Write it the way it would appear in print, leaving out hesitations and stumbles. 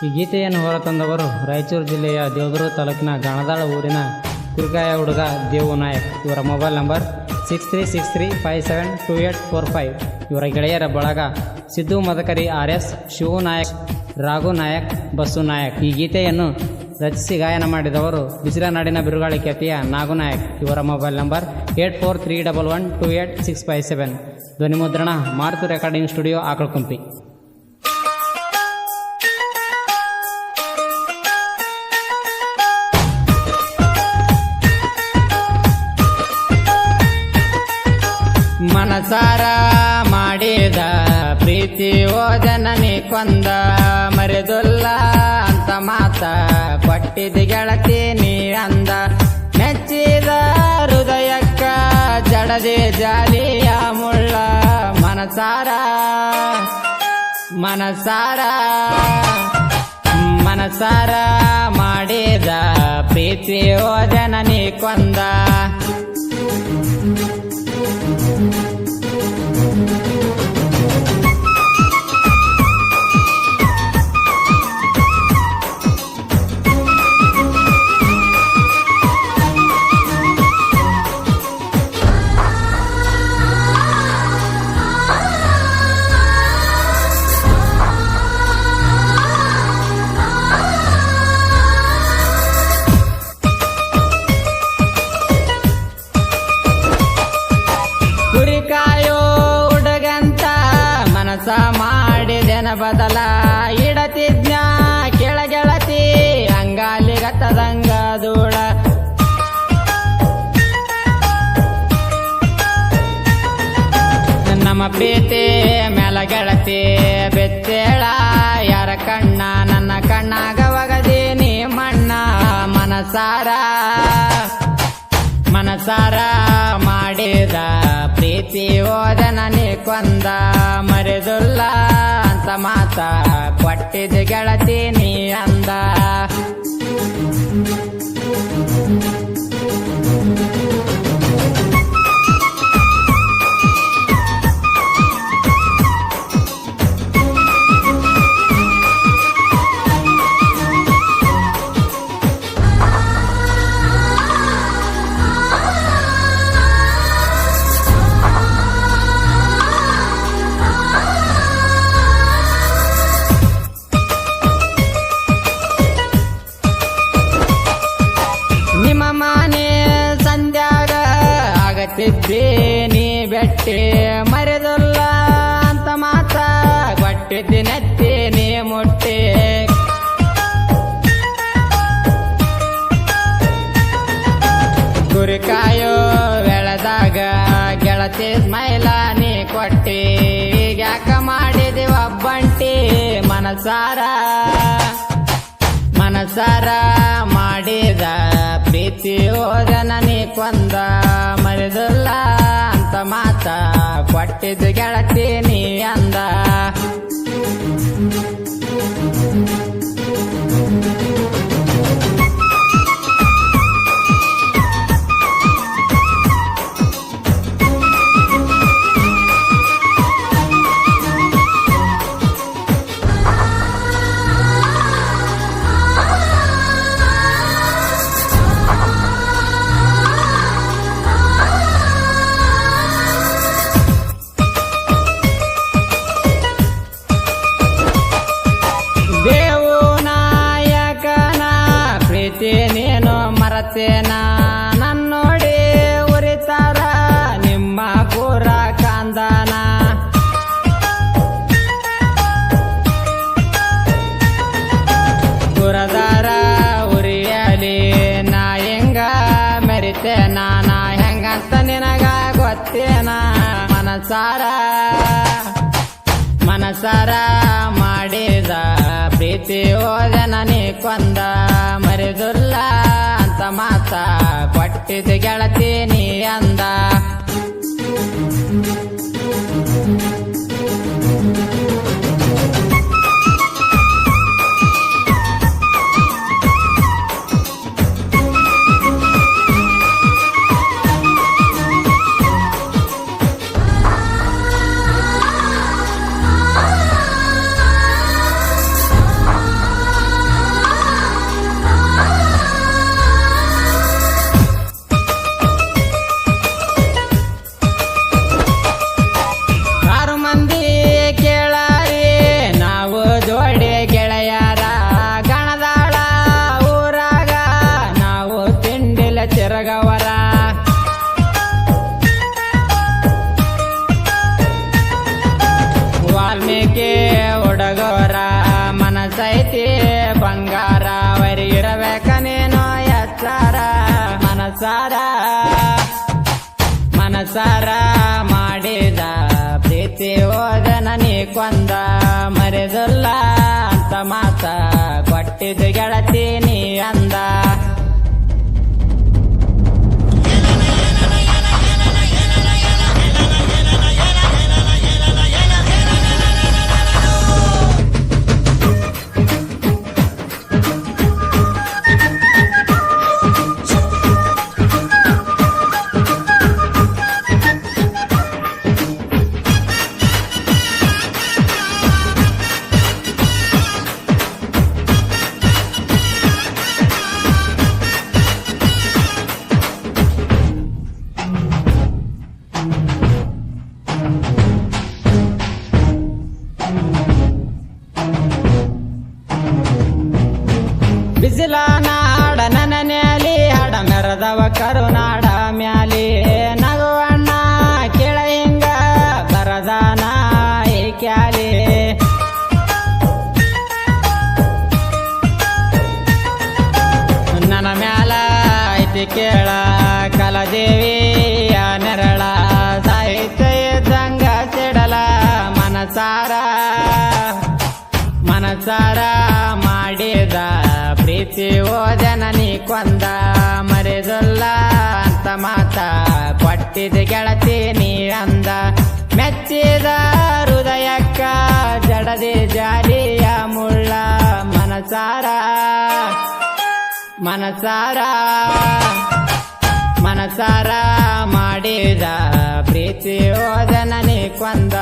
ಈ ಗೀತೆಯನ್ನು ಹೊರತಂದವರು ರಾಯಚೂರು ಜಿಲ್ಲೆಯ ದೇವದುರ್ಗ ತಾಲೂಕಿನ ಗಾಣದಾಳ ಊರಿನ ಕುರಿಕಾಯ ಹುಡುಗ ದೇವು ನಾಯಕ್. ಇವರ ಮೊಬೈಲ್ ನಂಬರ್ 6363572845. ಇವರ ಗೆಳೆಯರ ಬಳಗ ಸಿದ್ದು ಮದಕರಿ, RS, ಶಿವು ನಾಯಕ್, ರಾಘು ನಾಯಕ್, ಬಸ್ಸು ನಾಯಕ್. ಈ ಗೀತೆಯನ್ನು ರಚಿಸಿ ಗಾಯನ ಮಾಡಿದವರು ಬಿಸಿಲನಾಡಿನ ಬಿರುಗಾಳಿ ಖ್ಯಾತಿಯ ನಾಗು ನಾಯಕ್. ಇವರ ಮೊಬೈಲ್ ನಂಬರ್ 8431128657. ಧ್ವನಿ ಮುದ್ರಣ ಮಾರುತಿ ರೆಕಾರ್ಡಿಂಗ್ ಸ್ಟುಡಿಯೋ, ಆಕಳಕುಂಪಿ. ಮನಸಾರ ಮಾಡಿದ ಪ್ರೀತಿ ಓ ಜನನಿ ಕೊಂದ, ಮರೆದುಲ್ಲ ಅಂತ ಮಾತ ಕೊಟ್ಟಿದ್ದ ಗೆಳತಿ ನೀ ಅಂದ. ಮೆಚ್ಚಿದ ಹೃದಯಕ್ಕ ಜಡದೆ ಜಾಲಿಯ ಮುಳ್ಳ, ಮನಸಾರ ಮನಸಾರ ಮನಸಾರ ಮಾಡಿದ ಪ್ರೀತಿ ಓ ಜನನಿ ಕೊಂದ. ಕುರಿಕಾಯೋ ಹುಡುಗಂತ ಮನಸ ಮಾಡಿದೆನ ಬದಲ, ಇಡತಿದ್ನ ಕೆಳಗೆಳತಿ ಅಂಗಾಲಿಗತ್ತದಂಗ ಧೂಳ. ನಮ್ಮ ಪ್ರೀತಿ ಮೇಲ ಗೆಳತಿ ಬೆತ್ತೇಳ ಯಾರ ಕಣ್ಣ, ನನ್ನ ಕಣ್ಣಾಗ ಒಗದೀನಿ ಮಣ್ಣ. ಮನಸಾರ ಮನಸಾರ ಮಾಡಿದ ಪ್ರೀತಿ ಓದನ ನೀ ಕೊಂದ, ಮರೆದುಲ್ಲ ಅಂತ ಮಾತ ಕೊಟ್ಟಿದ್ದ ಗೆಳತಿ ನೀ ಅಂದ. ನಿಮ್ಮ ಮಾನೆ ಸಂಧ್ಯಾಗ ಆಗತ್ತಿದ್ದೆ ನೀ ಬೆಟ್ಟೆ, ಮರೆದುಲ್ಲ ಅಂತ ಮಾತ ಕೊಟ್ಟಿದ್ದಿ ನೆತ್ತಿ ನೀ ಮುಟ್ಟೆ. ಕುರಿಕಾಯೋ ಬೆಳೆದಾಗ ಗೆಳತಿ ಸ್ಮೈಲ ನೀ ಕೊಟ್ಟಿ, ಯಾಕ ಮಾಡಿದಿ ಒಬ್ಬಂಟಿ. ಮನಸಾರ ಮನಸಾರ ಮಾಡಿದ ಪ್ರೀತಿ ಓದನ ನೀ ಕೊಂದ, ಮರೆದುಲ್ಲ ಅಂತ ಮಾತ ಕೊಟ್ಟಿದ್ದ ಗೆಳತಿ ನೀ ಅಂದ. ದೇವು ನಾಯಕನ ಪ್ರೀತಿ ನೀನು ಮರತೇನ, ನನ್ನೋಡಿ ಉರಿತಾರ ನಿಮ್ಮ ಪೂರ ಕಾಂದನ. ಪುರದಾರ ಉರಿಯಲಿ ನಾ ಹೆಂಗ ಮೆರಿತೇನ, ನಾ ಹೆಂಗಂತ ನಿನಗ ಗೊತ್ತೇನ. ಮನಸಾರ ಮನಸಾರ ಮಾಡಿದ ಪ್ರೀತಿ ಓದನ ನೀ ಕೊಂದ, ಮರೆದುಲ್ಲ ಅಂತ ಮಾತ ಕೊಟ್ಟಿದ್ದ ಗೆಳತಿ ನೀ ಅಂದ. ಮನಸಾರ ಮನಸಾರ ಮಾಡಿದ ಪ್ರೀತಿ ಹೋದನ ನೀ ಕೊಂದ ಮರೆದಲ್ಲ ಅಂತ ಮಾತ ಕೊಟ್ಟಿದ್ದು ಗೆಳತಿ ನೀ ಅಂದ ಬಿಸಿಲ ನಾಡ ನನ್ನ ನ್ಯಾಲಿ ಹಡ ಮೆರದವ ಕರುನಾಡ ಮ್ಯಾಲಿ ನಗುವಣ್ಣ ಕೇಳ ಹಿಂಗ ಬರದಾನ ಈ ಕ್ಯಾಲಿ ನನ್ನ ಮ್ಯಾಲ ಐತಿ ಕೇಳ ಕಲದೇವಿಯ ನೆರಳ ಸಾಹಿತ್ಯ ಇದ್ದಂಗ ಸಿಡಲ ಮನಸಾರ ಮನಸಾರ ಮಾಡಿದ ಪ್ರೀತಿ ಓದನ ನೀ ಕೊಂದ ಮರೆದಲ್ಲ ಅಂತ ಮಾತ ಕೊಟ್ಟಿದ ಗೆಳತಿ ನೀ ಅಂದ ಮೆಚ್ಚಿದ ಹೃದಯಕ್ಕ ಜಡದೆ ಜಾರಿಯ ಮುಳ್ಳ ಮನಸಾರ ಮನಸಾರ ಮನಸಾರ ಮಾಡಿದ ಪ್ರೀತಿ ಓದನ ನೀ ಕೊಂದ